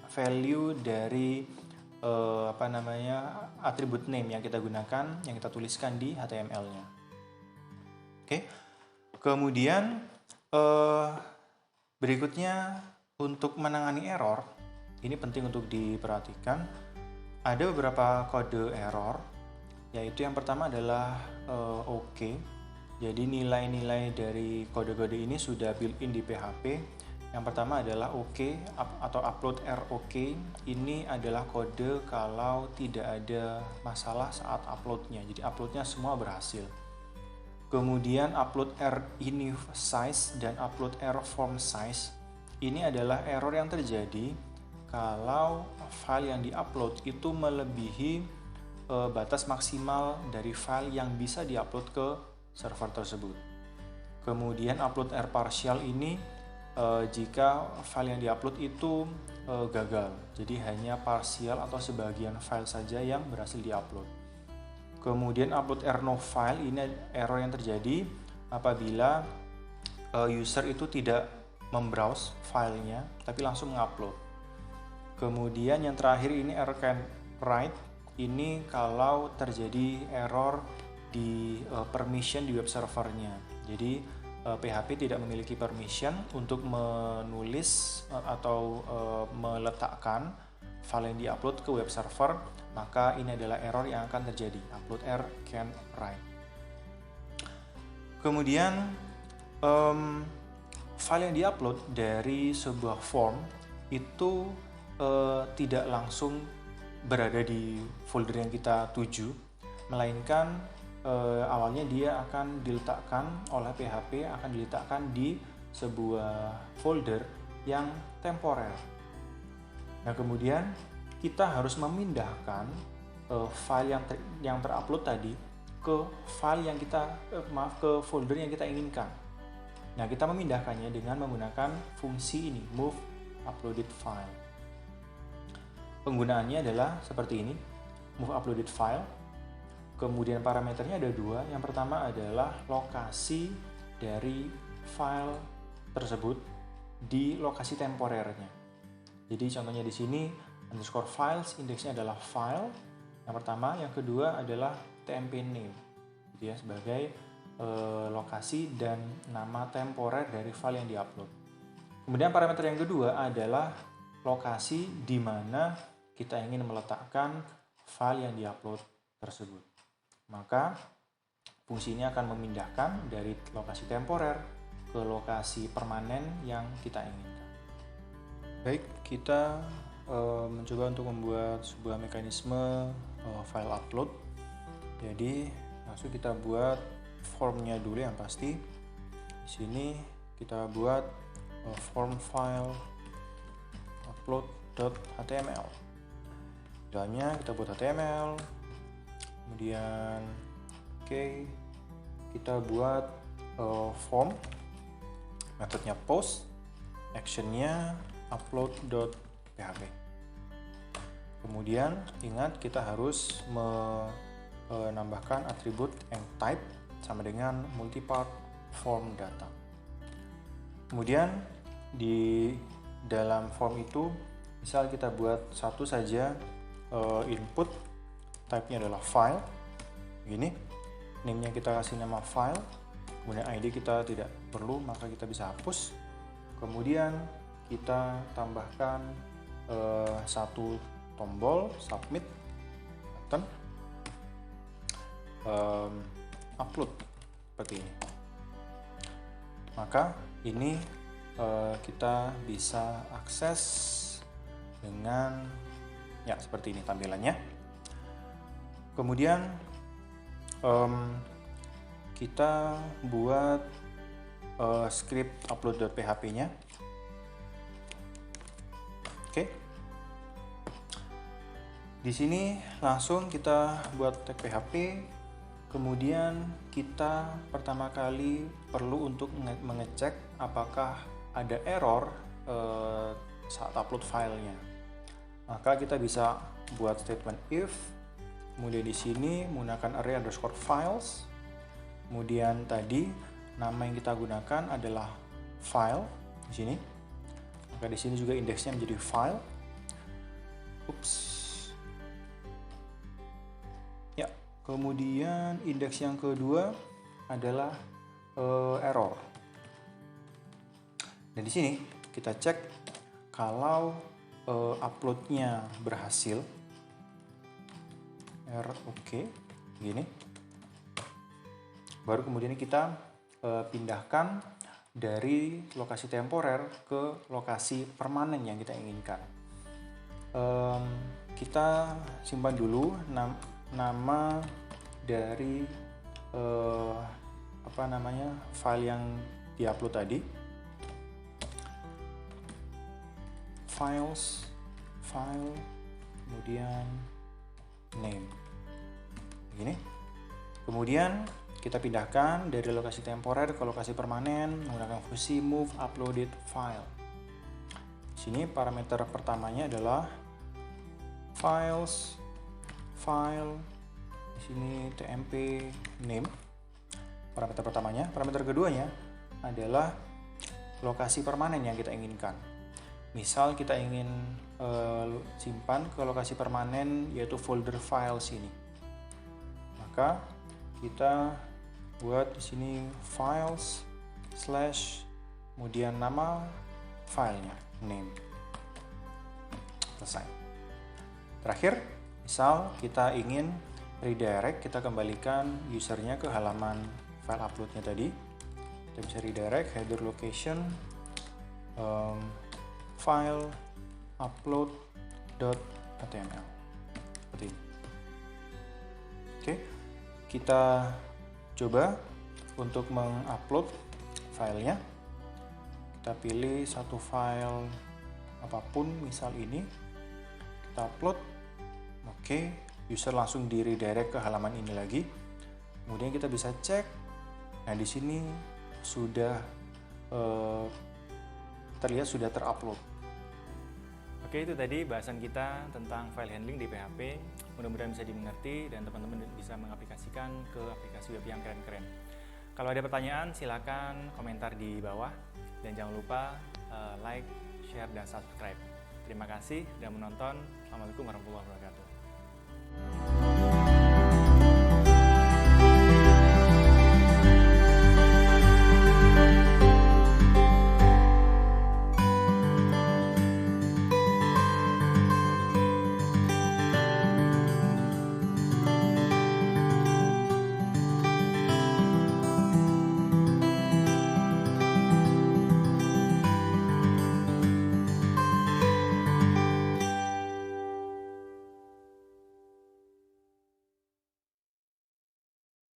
value dari atribut name yang kita gunakan, yang kita tuliskan di HTML-nya. Oke. Kemudian berikutnya, untuk menangani error, ini penting untuk diperhatikan. Ada beberapa kode error, yaitu yang pertama adalah OK. Jadi nilai-nilai dari kode-kode ini sudah built-in di PHP. Yang pertama adalah OK atau upload ROK. Ini adalah kode kalau tidak ada masalah saat uploadnya. Jadi uploadnya semua berhasil. Kemudian upload inif size dan upload form size. Ini adalah error yang terjadi kalau file yang diupload itu melebihi batas maksimal dari file yang bisa diupload ke server tersebut. Kemudian upload partial ini jika file yang diupload itu gagal, jadi hanya parsial atau sebagian file saja yang berhasil diupload. Kemudian upload no file, ini error yang terjadi apabila user itu tidak membrowse filenya tapi langsung mengupload. Kemudian yang terakhir ini error can write, ini kalau terjadi error di permission di web servernya. Jadi PHP tidak memiliki permission untuk menulis atau meletakkan file yang diupload ke web server, maka ini adalah error yang akan terjadi, upload error can write. Kemudian file yang diupload dari sebuah form itu tidak langsung berada di folder yang kita tuju, melainkan awalnya dia akan diletakkan oleh PHP, akan diletakkan di sebuah folder yang temporer. Nah, kemudian kita harus memindahkan file yang terupload tadi ke file yang ke folder yang kita inginkan. Nah, kita memindahkannya dengan menggunakan fungsi ini, move uploaded file. Penggunaannya adalah seperti ini. move uploaded file. Kemudian parameternya ada dua. Yang pertama adalah lokasi dari file tersebut di lokasi temporernya. Jadi contohnya di sini underscore files, indeksnya adalah file. Yang pertama, yang kedua adalah tmp name, gitu ya, sebagai lokasi dan nama temporer dari file yang diupload. Kemudian parameter yang kedua adalah lokasi di mana kita ingin meletakkan file yang diupload tersebut. Maka fungsi ini akan memindahkan dari lokasi temporer ke lokasi permanen yang kita inginkan. Baik, kita mencoba untuk membuat sebuah mekanisme file upload. Jadi langsung kita buat formnya dulu yang pasti. Di sini kita buat form file upload.html. Dalamnya kita buat HTML, kemudian kita buat form, metodenya post, actionnya upload.php. Kemudian ingat kita harus menambahkan atribut yang type sama dengan multipart form data. Kemudian di dalam form itu misal kita buat satu saja input, type-nya adalah file, begini, name-nya kita kasih nama file, kemudian ID kita tidak perlu maka kita bisa hapus. Kemudian kita tambahkan satu tombol submit button, upload seperti ini. Maka ini kita bisa akses dengan ya seperti ini tampilannya. Kemudian kita buat script upload.php-nya. Oke. Di sini langsung kita buat tag PHP. Kemudian kita pertama kali perlu untuk mengecek apakah ada error saat upload filenya. Maka kita bisa buat statement if, kemudian di sini menggunakan array underscore files, kemudian tadi nama yang kita gunakan adalah file di sini. Maka di sini juga indeksnya menjadi file. Ya, kemudian indeks yang kedua adalah error. Dan di sini kita cek kalau uploadnya berhasil, oke, gini. Baru kemudian kita pindahkan dari lokasi temporer ke lokasi permanen yang kita inginkan. Kita simpan dulu nama dari file yang diupload tadi. Files, file, kemudian name, begini. Kemudian kita pindahkan dari lokasi temporer ke lokasi permanen menggunakan fungsi move uploaded file. Di sini parameter pertamanya adalah files, file, di sini tmp name. Parameter pertamanya. Parameter keduanya adalah lokasi permanen yang kita inginkan. Misal kita ingin simpan ke lokasi permanen yaitu folder files ini. Maka kita buat di sini files slash kemudian nama filenya name. Selesai. Terakhir, misal kita ingin redirect, kita kembalikan usernya ke halaman file uploadnya tadi. Kita bisa redirect header location file upload.html seperti ini. Oke, kita coba untuk mengupload filenya. Kita pilih satu file apapun, misal ini, kita upload. Oke, user langsung di redirect ke halaman ini lagi. Kemudian kita bisa cek. Nah, di sini sudah terlihat sudah terupload. Oke, itu tadi bahasan kita tentang file handling di PHP. Mudah-mudahan bisa dimengerti dan teman-teman bisa mengaplikasikan ke aplikasi web yang keren-keren. Kalau ada pertanyaan, silakan komentar di bawah. Dan jangan lupa like, share, dan subscribe. Terima kasih sudah menonton. Assalamualaikum warahmatullahi wabarakatuh.